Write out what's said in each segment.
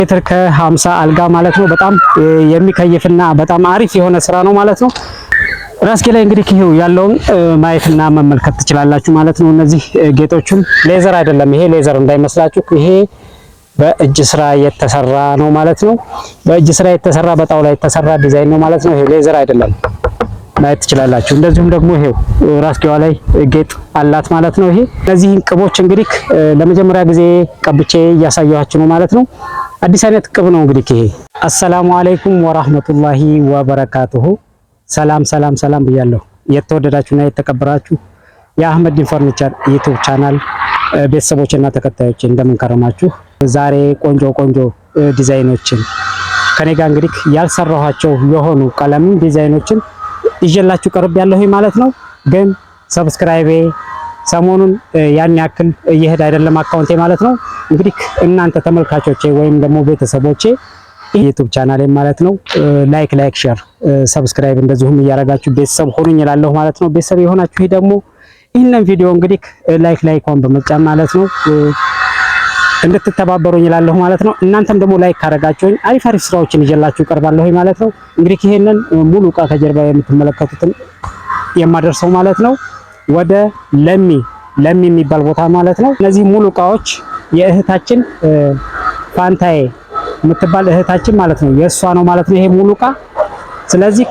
ሜትር ከ50 አልጋ ማለት ነው። በጣም የሚከይፍና በጣም አሪፍ የሆነ ስራ ነው ማለት ነው። ራስጌ ላይ እንግዲህ ይሄው ያለውን ማየትና መመልከት ትችላላችሁ ማለት ነው። እነዚህ ጌጦቹም ሌዘር አይደለም፣ ይሄ ሌዘር እንዳይመስላችሁ፣ ይሄ በእጅ ስራ የተሰራ ነው ማለት ነው። በእጅ ስራ የተሰራ በጣውላ የተሰራ ዲዛይን ነው ማለት ነው። ይሄ ሌዘር አይደለም ማየት ትችላላችሁ። እንደዚሁም ደግሞ ይሄው ራስጌዋ ላይ ጌጥ አላት ማለት ነው። ይሄ እነዚህን ቅቦች እንግዲህ ለመጀመሪያ ጊዜ ቀብቼ እያሳየኋችሁ ነው ማለት ነው። አዲስ አይነት ቅብ ነው እንግዲህ ይሄ። አሰላሙ አለይኩም ወራህመቱላሂ ወበረካቱሁ። ሰላም ሰላም ሰላም ብያለሁ። የተወደዳችሁና የተከበራችሁ የአህመዲን ፈርኒቸር ዩቲዩብ ቻናል ቤተሰቦችና ተከታዮች እንደምን ከረማችሁ? ዛሬ ቆንጆ ዲዛይኖችን ከኔ ጋር እንግዲህ ያልሰራኋቸው የሆኑ ቀለም ዲዛይኖችን ይዤላችሁ ቀርብ ያለሁ ማለት ነው። ግን ሰብስክራይቤ ሰሞኑን ያን ያክል እየሄድ አይደለም አካውንቴ ማለት ነው። እንግዲህ እናንተ ተመልካቾቼ ወይም ደግሞ ቤተሰቦቼ ዩቲዩብ ቻናሌ ማለት ነው ላይክ ሼር ሰብስክራይብ እንደዚሁም እያረጋችሁ ቤተሰብ ሆኑኝ እላለሁ ማለት ነው። ቤተሰብ የሆናችሁ ደግሞ ይህንን ቪዲዮ እንግዲህ ላይክ በመጫን ማለት ነው እንድትተባበሩኝ እላለሁ ማለት ነው። እናንተም ደግሞ ላይክ ካረጋችሁኝ አሪፍ ስራዎችን ይዤላችሁ ቀርባለሁ ማለት ነው። እንግዲህ ይሄንን ሙሉ ዕቃ ከጀርባ የምትመለከቱትን የማደርሰው ማለት ነው ወደ ለሚ የሚባል ቦታ ማለት ነው። እነዚህ ሙሉ ዕቃዎች የእህታችን ፋንታዬ የምትባል እህታችን ማለት ነው የእሷ ነው ማለት ነው ይሄ ሙሉ ዕቃ። ስለዚህ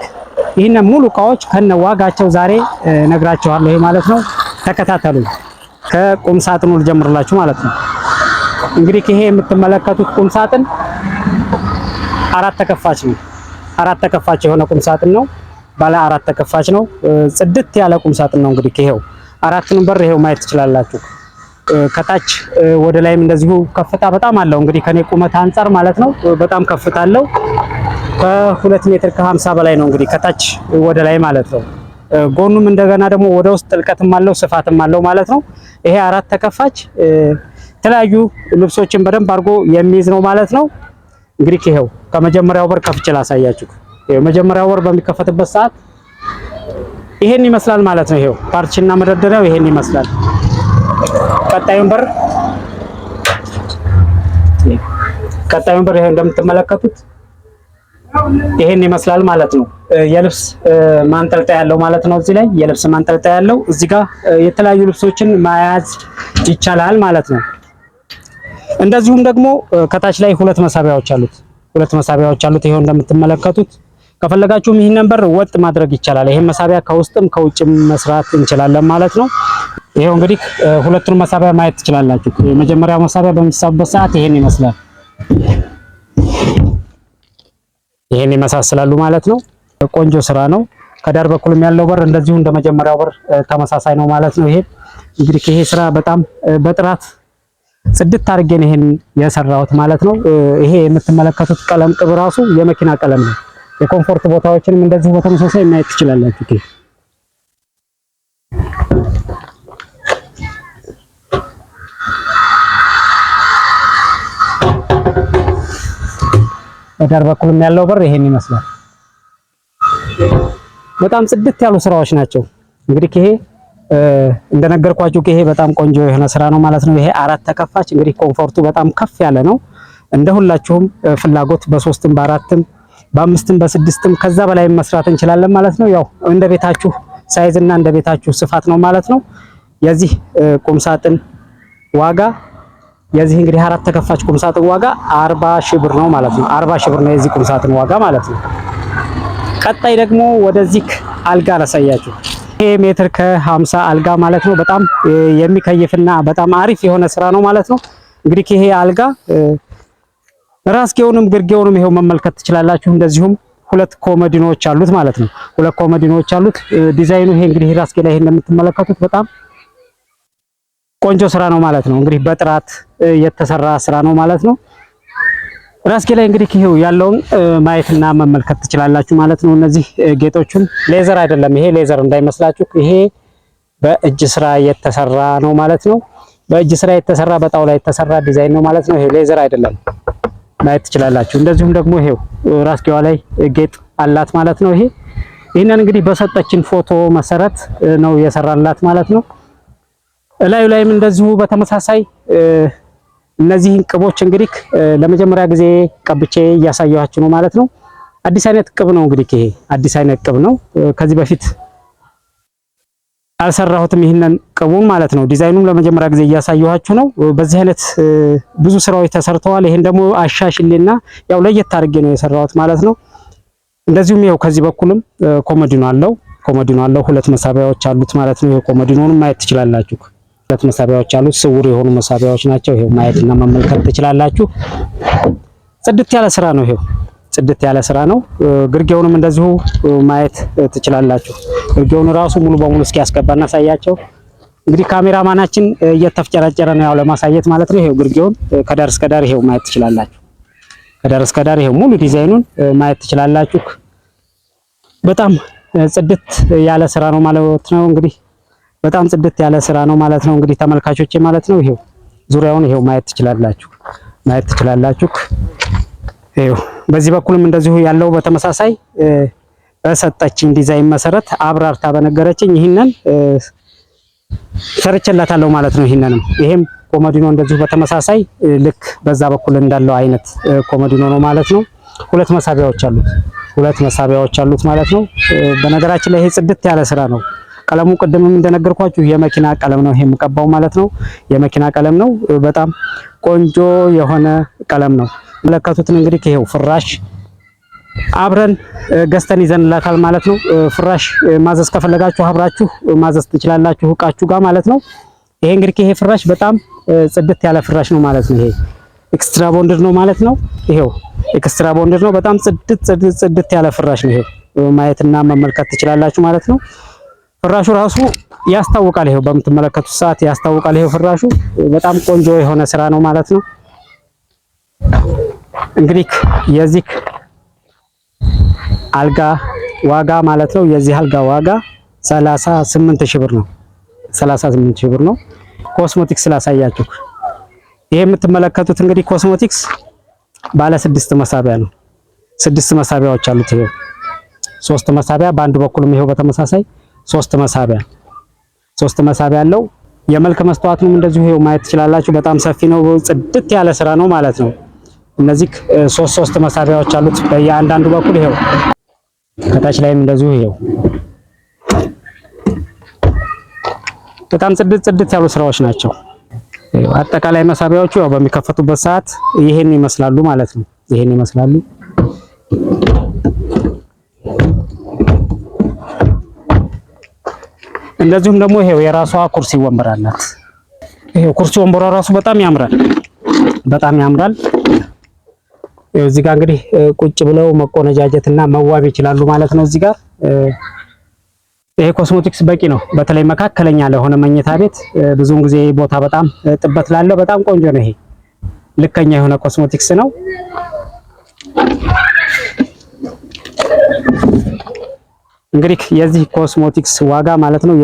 ይሄንን ሙሉ ዕቃዎች ከነ ዋጋቸው ዛሬ ነግራችኋለሁ ማለት ነው። ተከታተሉ። ከቁም ሳጥኑ ልጀምርላችሁ ማለት ነው። እንግዲህ ይሄ የምትመለከቱት ቁም ሳጥን አራት ተከፋች ነው። አራት ተከፋች የሆነ ቁም ሳጥን ነው። ባለ አራት ተከፋች ነው። ጽድት ያለ ቁም ሳጥን ነው። እንግዲህ ይሄው አራቱን በር ይሄው ማየት ትችላላችሁ። ከታች ወደ ላይም እንደዚሁ ከፍታ በጣም አለው። እንግዲህ ከኔ ቁመት አንፃር ማለት ነው በጣም ከፍታ አለው። ከ2 ሜትር ከ50 በላይ ነው እንግዲህ ከታች ወደ ላይ ማለት ነው። ጎኑም እንደገና ደግሞ ወደ ውስጥ ጥልቀትም አለው ስፋትም አለው ማለት ነው። ይሄ አራት ተከፋች የተለያዩ ልብሶችን በደንብ አድርጎ የሚይዝ ነው ማለት ነው። እንግዲህ ይሄው ከመጀመሪያው በር ከፍቼ ላሳያችሁ። ይሄው መጀመሪያው በር በሚከፈትበት ሰዓት ይሄን ይመስላል ማለት ነው። ይሄው ፓርቲሽንና መደርደሪያው ይሄን ይመስላል። ቀጣዩን በር ይሄ እንደምትመለከቱት ይሄን ይመስላል ማለት ነው። የልብስ ማንጠልጠያ ያለው ማለት ነው። እዚህ ላይ የልብስ ማንጠልጠያ ያለው እዚህ ጋር የተለያዩ ልብሶችን መያዝ ይቻላል ማለት ነው። እንደዚሁም ደግሞ ከታች ላይ ሁለት መሳቢያዎች አሉት። ይሄው እንደምትመለከቱት ከፈለጋችሁም ይሄንን በር ወጥ ማድረግ ይቻላል። ይሄን መሳቢያ ከውስጥም ከውጭም መስራት እንችላለን ማለት ነው። ይሄው እንግዲህ ሁለቱን መሳቢያ ማየት ትችላላችሁ። የመጀመሪያው መሳቢያ በሚሳብበት ሰዓት ይሄን ይመስላል። ይሄን ይመሳሰላሉ ማለት ነው። ቆንጆ ስራ ነው። ከዳር በኩልም ያለው በር እንደዚሁ እንደመጀመሪያው በር ተመሳሳይ ነው ማለት ነው። ይሄ እንግዲህ ይሄ ስራ በጣም በጥራት ጽድት አድርጌ ነው ይሄን የሰራሁት ማለት ነው። ይሄ የምትመለከቱት ቀለም ቅብ ራሱ የመኪና ቀለም ነው። የኮምፎርት ቦታዎችንም እንደዚሁ በተመሳሳይ ማየት ትችላላችሁ። በዳር በኩልም ያለው በር ይሄን ይመስላል። በጣም ጽድት ያሉ ስራዎች ናቸው። እንግዲህ ይሄ እንደነገርኳችሁ ይሄ በጣም ቆንጆ የሆነ ስራ ነው ማለት ነው። ይሄ አራት ተከፋች እንግዲህ ኮምፎርቱ በጣም ከፍ ያለ ነው። እንደ ሁላችሁም ፍላጎት በ3ም በ4ም በ5ም በ6ም ከዛ በላይ መስራት እንችላለን ማለት ነው። ያው እንደ ቤታችሁ ሳይዝ እና እንደ ቤታችሁ ስፋት ነው ማለት ነው። የዚህ ቁም ሳጥን ዋጋ የዚህ እንግዲህ አራት ተከፋች ቁም ሳጥን ዋጋ 40 ሺህ ብር ነው ማለት ነው። 40 ሺህ ብር ነው የዚህ ቁም ሳጥን ዋጋ ማለት ነው። ቀጣይ ደግሞ ወደዚህ አልጋ ላሳያችሁ። ይሄ ሜትር ከ50 አልጋ ማለት ነው። በጣም የሚከይፍና በጣም አሪፍ የሆነ ስራ ነው ማለት ነው። እንግዲህ ይሄ አልጋ ራስጌውንም ግርጌውንም ይሄው መመልከት ትችላላችሁ። እንደዚሁም ሁለት ኮመዲኖች አሉት ማለት ነው። ሁለት ኮመዲኖች አሉት። ዲዛይኑ ይሄ እንግዲህ ራስጌ ላይ ይሄን እንደምትመለከቱት በጣም ቆንጆ ስራ ነው ማለት ነው። እንግዲህ በጥራት የተሰራ ስራ ነው ማለት ነው። ራስጌ ላይ እንግዲህ ይሄው ያለውን ማየትና መመልከት ትችላላችሁ ማለት ነው። እነዚህ ጌጦቹን ሌዘር አይደለም፣ ይሄ ሌዘር እንዳይመስላችሁ፣ ይሄ በእጅ ስራ የተሰራ ነው ማለት ነው። በእጅ ስራ የተሰራ በጣውላ የተሰራ ዲዛይን ነው ማለት ነው። ይሄ ሌዘር አይደለም ማየት ትችላላችሁ። እንደዚሁም ደግሞ ይሄው ራስጌዋ ላይ ጌጥ አላት ማለት ነው። ይሄንን እንግዲህ በሰጠችን ፎቶ መሰረት ነው የሰራላት ማለት ነው። እላዩ ላይም እንደዚሁ በተመሳሳይ እነዚህን ቅቦች እንግዲህ ለመጀመሪያ ጊዜ ቀብቼ እያሳየኋችሁ ነው ማለት ነው። አዲስ አይነት ቅብ ነው እንግዲህ ይሄ አዲስ አይነት ቅብ ነው። ከዚህ በፊት አልሰራሁትም ይሄንን ቅቡን ማለት ነው። ዲዛይኑን ለመጀመሪያ ጊዜ እያሳየኋችሁ ነው። በዚህ አይነት ብዙ ስራዎች ተሰርተዋል። ይሄን ደግሞ አሻሽልና ያው ለየት አድርጌ ነው የሰራሁት ማለት ነው። እንደዚሁም ያው ከዚህ በኩልም ኮሞዲኖ አለው ሁለት መሳቢያዎች አሉት ማለት ነው። ይሄ ኮሞዲኖንም ማየት ትችላላችሁ። ሁለት መሳቢያዎች አሉት፣ ስውር የሆኑ መሳቢያዎች ናቸው። ይሄው ማየትና መመልከት ትችላላችሁ። ጽድት ያለ ስራ ነው። ይሄው ጽድት ያለ ስራ ነው። ግርጌውንም እንደዚሁ ማየት ትችላላችሁ። ግርጌውን ራሱ ሙሉ በሙሉ እስኪያስገባና ሳያቸው እንግዲህ ካሜራማናችን እየተፍጨረጨረ ነው ያው ለማሳየት ማለት ነው። ይሄው ግርጌውን ከዳር እስከ ዳር ይሄው ማየት ትችላላችሁ። ከዳር እስከ ዳር ይሄው ሙሉ ዲዛይኑን ማየት ትችላላችሁ። በጣም ጽድት ያለ ስራ ነው ማለት ነው። እንግዲህ በጣም ጽድት ያለ ስራ ነው ማለት ነው። እንግዲህ ተመልካቾቼ ማለት ነው። ይሄው ዙሪያውን ይሄው ማየት ትችላላችሁ። ይሄው በዚህ በኩልም እንደዚሁ ያለው በተመሳሳይ በሰጠችኝ ዲዛይን መሰረት አብራርታ በነገረችኝ ይሄንን ሰርቼላታለሁ ማለት ነው። ይሄም ኮሞዲኖ እንደዚሁ በተመሳሳይ ልክ በዛ በኩል እንዳለው አይነት ኮሞዲኖ ነው ማለት ነው። ሁለት መሳቢያዎች አሉት ማለት ነው። በነገራችን ላይ ይሄ ጽድት ያለ ስራ ነው። ቀለሙ ቅድምም እንደነገርኳችሁ የመኪና ቀለም ነው ይሄ የምቀባው ማለት ነው። የመኪና ቀለም ነው። በጣም ቆንጆ የሆነ ቀለም ነው። መለከቱትን እንግዲህ ይሄው ፍራሽ አብረን ገዝተን ይዘንላታል ማለት ነው። ፍራሽ ማዘዝ ከፈለጋችሁ አብራችሁ ማዘዝ ትችላላችሁ እቃችሁ ጋር ማለት ነው። ይሄ እንግዲህ ይሄ ፍራሽ በጣም ጽድት ያለ ፍራሽ ነው ማለት ነው። ይሄ ኤክስትራ ቦንድድ ነው ማለት ነው። ይሄው ኤክስትራ ቦንድድ ነው። በጣም ጽድት ያለ ፍራሽ ነው። ይሄው ማየትና መመልከት ትችላላችሁ ማለት ነው። ፍራሹ ራሱ ያስታውቃል። ይሄው በምትመለከቱት ሰዓት ያስታውቃል። ይሄው ፍራሹ በጣም ቆንጆ የሆነ ስራ ነው ማለት ነው። እንግዲህ የዚህ አልጋ ዋጋ ማለት ነው። የዚህ አልጋ ዋጋ 38000 ብር ነው። 38000 ብር ነው። ኮስሞቲክስ ላሳያችሁ። ይሄ የምትመለከቱት እንግዲህ ኮስሞቲክስ ባለ 6 መሳቢያ ነው። 6 መሳቢያዎች አሉት። ይሄው 3 መሳቢያ በአንድ በኩልም ይሄው በተመሳሳይ 3 መሳቢያ አለው። የመልክ መስተዋቱንም እንደዚሁ ይሄው ማየት ትችላላችሁ። በጣም ሰፊ ነው። ጽድት ያለ ስራ ነው ማለት ነው። እነዚህ 3 መሳቢያዎች አሉት በየአንዳንዱ በኩል ይሄው ከታች ላይም እንደዚሁ ይሄው በጣም ጽድት ያሉ ስራዎች ናቸው። አጠቃላይ መሳቢያዎቹ ያው በሚከፈቱበት ሰዓት ይሄን ይመስላሉ ማለት ነው። ይሄን ይመስላሉ። እንደዚሁም ደግሞ ይሄው የራሷ ኩርሲ ወንበር አላት። ይሄው ኩርሲ ወንበሯ ራሱ በጣም ያምራል። ይሄው እዚህ ጋር እንግዲህ ቁጭ ብለው መቆነጃጀትና መዋብ ይችላሉ ማለት ነው። እዚህ ጋር ይሄ ኮስሞቲክስ በቂ ነው። በተለይ መካከለኛ ለሆነ መኝታ ቤት ብዙውን ጊዜ ቦታ በጣም ጥበት ላለው በጣም ቆንጆ ነው። ይሄ ልከኛ የሆነ ኮስሞቲክስ ነው። እንግዲህ የዚህ ኮስሞቲክስ ዋጋ ማለት ነው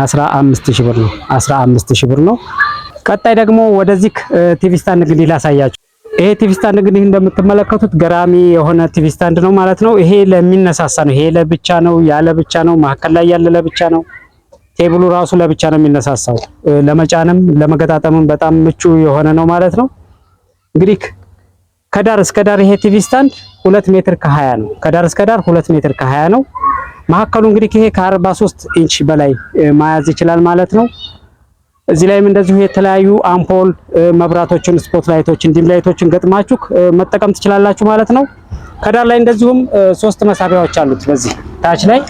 15000 ብር ነው። 15000 ብር ነው። ቀጣይ ደግሞ ወደዚህ ቲቪ ስታንድ እንግዲህ ላሳያችሁ። ይሄ ቲቪ ስታንድ እንግዲህ እንደምትመለከቱት ገራሚ የሆነ ቲቪ ስታንድ ነው ማለት ነው። ይሄ ለሚነሳሳ ነው። ይሄ ለብቻ ነው፣ ያለ ብቻ ነው፣ መሀከል ላይ ያለ ለብቻ ነው። ቴብሉ ራሱ ለብቻ ነው የሚነሳሳው። ለመጫንም ለመገጣጠምም በጣም ምቹ የሆነ ነው ማለት ነው። እንግዲህ ከዳር እስከ ዳር ይሄ ቲቪ ስታንድ 2 ሜትር ከ20 ነው። ከዳር እስከ ዳር 2 ሜትር ከ20 ነው። መሀከሉ እንግዲህ ይሄ ከ43 ኢንች በላይ መያዝ ይችላል ማለት ነው። እዚህ ላይም እንደዚሁ የተለያዩ አምፖል መብራቶችን፣ ስፖት ላይቶችን፣ ዲም ላይቶችን ገጥማችሁ መጠቀም ትችላላችሁ ማለት ነው። ከዳር ላይ እንደዚሁም 3 መሳቢያዎች አሉት። በዚህ ታች ላይ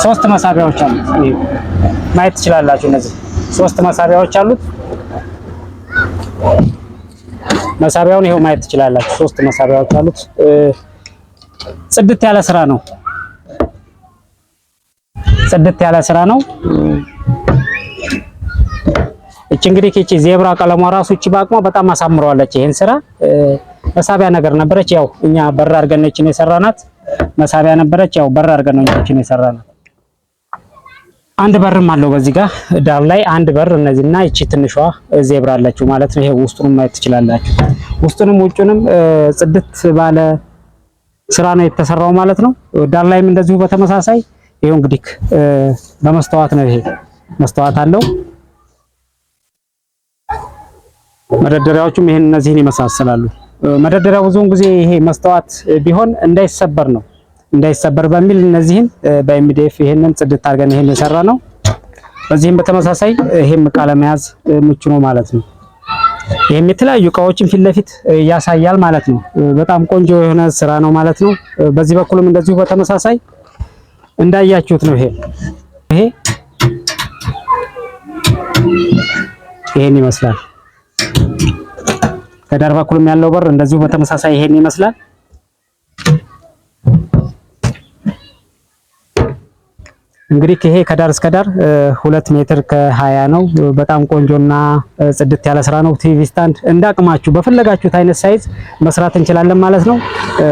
3 መሳቢያዎች አሉት። ማየት ትችላላችሁ። እነዚህ 3 መሳቢያዎች አሉት። መሳቢያውን ይሄው ማየት ትችላላችሁ። 3 መሳቢያዎች አሉት። ጽድት ያለ ስራ ነው። እቺ እንግዲህ እቺ ዜብራ ቀለሟ ራሱ እቺ ባቅሟ በጣም አሳምረዋለች። ይሄን ስራ መሳቢያ ነገር ነበረች። ያው እኛ በር አድርገን ነው እቺን የሰራናት። መሳቢያ ነበረች። ያው በር አድርገን ነው እቺን የሰራናት። አንድ በርም አለው በዚህ ጋር ዳር ላይ አንድ በር እነዚህና እቺ ትንሿ ዜብራ አለችው ማለት ነው። ይሄ ውስጡንም ማየት ትችላላችሁ። ውስጡንም ውጭንም ጽድት ባለ ስራ ነው የተሰራው ማለት ነው። ዳር ላይም እንደዚሁ በተመሳሳይ ይሄው እንግዲህ በመስተዋት ነው። ይሄ መስተዋት አለው። መደርደሪያዎቹም ይሄን እነዚህን ይመሳሰላሉ። መደርደሪያው ብዙውን ጊዜ ይሄ መስተዋት ቢሆን እንዳይሰበር ነው። እንዳይሰበር በሚል እነዚህን በኤምዲኤፍ ይሄንን ጽድት አድርገን ይሄን የሰራ ነው። በዚህም በተመሳሳይ ይሄም ዕቃ ለመያዝ ምቹ ነው ማለት ነው። ይሄም የተለያዩ እቃዎችን ፊት ለፊት ያሳያል ማለት ነው። በጣም ቆንጆ የሆነ ስራ ነው ማለት ነው። በዚህ በኩልም እንደዚሁ በተመሳሳይ እንዳያችሁት ነው። ይሄን ይመስላል። ከዳር በኩልም ያለው በር እንደዚሁ በተመሳሳይ ይሄን ይመስላል። እንግዲህ ይሄ ከዳር እስከ ዳር 2 ሜትር ከ20 ነው። በጣም ቆንጆና ጽድት ያለ ስራ ነው። ቲቪ ስታንድ እንዳቅማችሁ በፈለጋችሁት አይነት ሳይዝ መስራት እንችላለን ማለት ነው።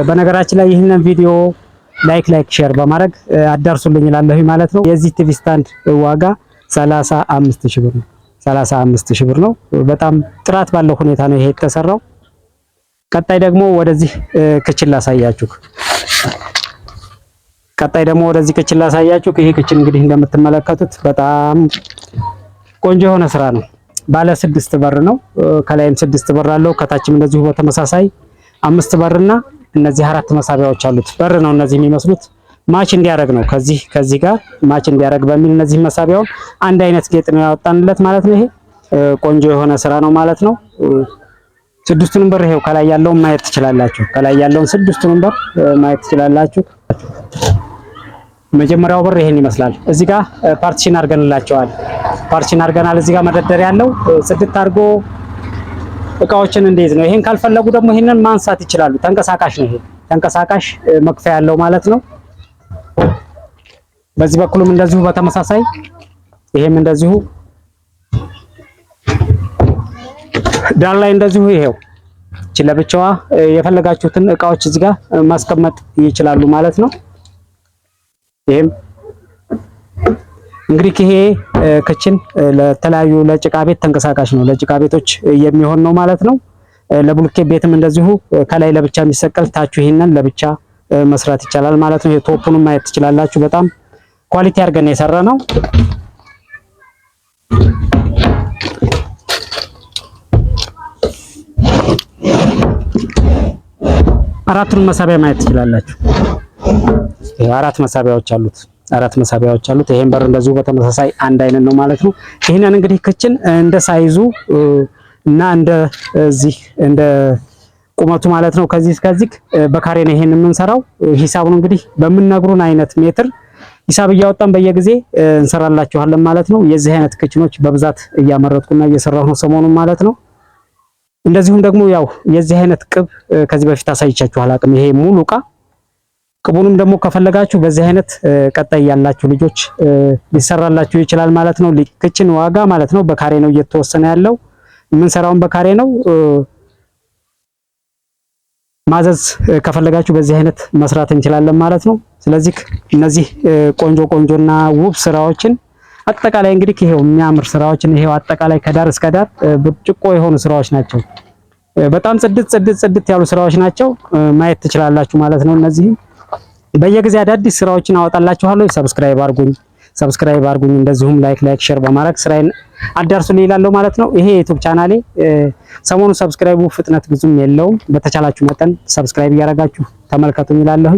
በነገራችን ላይ ይህንን ቪዲዮ ላይክ ሼር በማድረግ አዳርሱልኝ እላለሁ ማለት ነው። የዚህ ቲቪ ስታንድ ዋጋ 35000 ብር ነው። 35000 ብር ነው። በጣም ጥራት ባለው ሁኔታ ነው ይሄ የተሰራው። ቀጣይ ደግሞ ወደዚህ ክችን ላሳያችሁ። ይሄ ክችን እንግዲህ እንደምትመለከቱት በጣም ቆንጆ የሆነ ስራ ነው። ባለ 6 በር ነው። ከላይም 6 በር አለው። ከታችም እንደዚሁ በተመሳሳይ 5 በርና እነዚህ 4 መሳቢያዎች አሉት። በር ነው እነዚህ የሚመስሉት ማች እንዲያደርግ ነው። ከዚህ ጋር ማች እንዲያደርግ በሚል እነዚህ መሳቢያውን አንድ አይነት ጌጥ ነው ያወጣንለት ማለት ነው። ይሄ ቆንጆ የሆነ ስራ ነው ማለት ነው። 6ቱንም በር ይሄው ከላይ ያለውን ማየት ትችላላችሁ። ከላይ ያለውን 6ቱንም በር ማየት ትችላላችሁ። መጀመሪያው በር ይሄን ይመስላል። እዚህ ጋር ፓርቲሽን አድርገንላቸዋል። እዚህ ጋር መደርደሪያ ያለው ጽድት አድርጎ እቃዎችን እንዴት ነው። ይሄን ካልፈለጉ ደግሞ ይሄንን ማንሳት ይችላሉ። ተንቀሳቃሽ ነው። ይሄ ተንቀሳቃሽ መክፈያ ያለው ማለት ነው። በዚህ በኩልም እንደዚሁ በተመሳሳይ ይሄም እንደዚሁ ዳር ላይ እንደዚሁ ይሄው እቺ ለብቻዋ የፈለጋችሁትን እቃዎች እዚህ ጋር ማስቀመጥ ይችላሉ ማለት ነው። ይሄም እንግዲህ ይሄ ክችን ለተለያዩ ለጭቃ ቤት ተንቀሳቃሽ ነው። ለጭቃ ቤቶች የሚሆን ነው ማለት ነው። ለብሎኬት ቤትም እንደዚሁ ከላይ ለብቻ የሚሰቀል ታቹ ይሄንን ለብቻ መስራት ይቻላል ማለት ነው። የቶፑንም ማየት ትችላላችሁ። በጣም ኳሊቲ አድርገን የሰራ ነው። አራቱን መሳቢያ ማየት ትችላላችሁ። አራት መሳቢያዎች አሉት። ይሄን በር እንደዚሁ በተመሳሳይ አንድ አይነት ነው ማለት ነው። ይሄንን እንግዲህ ክችን እንደ ሳይዙ እና እንደ ቁመቱ ማለት ነው ከዚህ እስከዚህ በካሬ ነው ይሄን የምንሰራው። ሂሳቡን እንግዲህ በምንነግሩን አይነት ሜትር ሂሳብ እያወጣን በየጊዜ እንሰራላችኋለን ማለት ነው። የዚህ አይነት ክችኖች በብዛት እያመረጥኩና እየሰራሁ ነው ሰሞኑን ማለት ነው። እንደዚሁም ደግሞ ያው የዚህ አይነት ቅብ ከዚህ በፊት አሳይቻችሁ አላቅም። ይሄ ሙሉ ዕቃ ቅቡንም ደግሞ ከፈለጋችሁ በዚህ አይነት ቀጣይ ያላችሁ ልጆች ሊሰራላችሁ ይችላል ማለት ነው። ክችን ዋጋ ማለት ነው በካሬ ነው እየተወሰነ ያለው። የምንሰራውን በካሬ ነው። ማዘዝ ከፈለጋችሁ በዚህ አይነት መስራት እንችላለን ማለት ነው። ስለዚህ እነዚህ ቆንጆና ውብ ስራዎችን አጠቃላይ እንግዲህ ይሄው የሚያምር ስራዎችን ይሄው አጠቃላይ ከዳር እስከ ዳር ብርጭቆ የሆኑ ስራዎች ናቸው። በጣም ጽድት ያሉ ስራዎች ናቸው። ማየት ትችላላችሁ ማለት ነው። እነዚህ በየጊዜ አዳዲስ ስራዎችን አወጣላችኋለሁ። ሰብስክራይብ አድርጉኝ። እንደዚሁም ላይክ ሼር በማድረግ ስራዬን አዳርሱልኝ እላለሁ ማለት ነው። ይሄ ዩቲዩብ ቻናሌ ሰሞኑን ሰብስክራይቡ ፍጥነት ብዙም የለውም። በተቻላችሁ መጠን ሰብስክራይብ እያደረጋችሁ ተመልከቱኝ እላለሁ።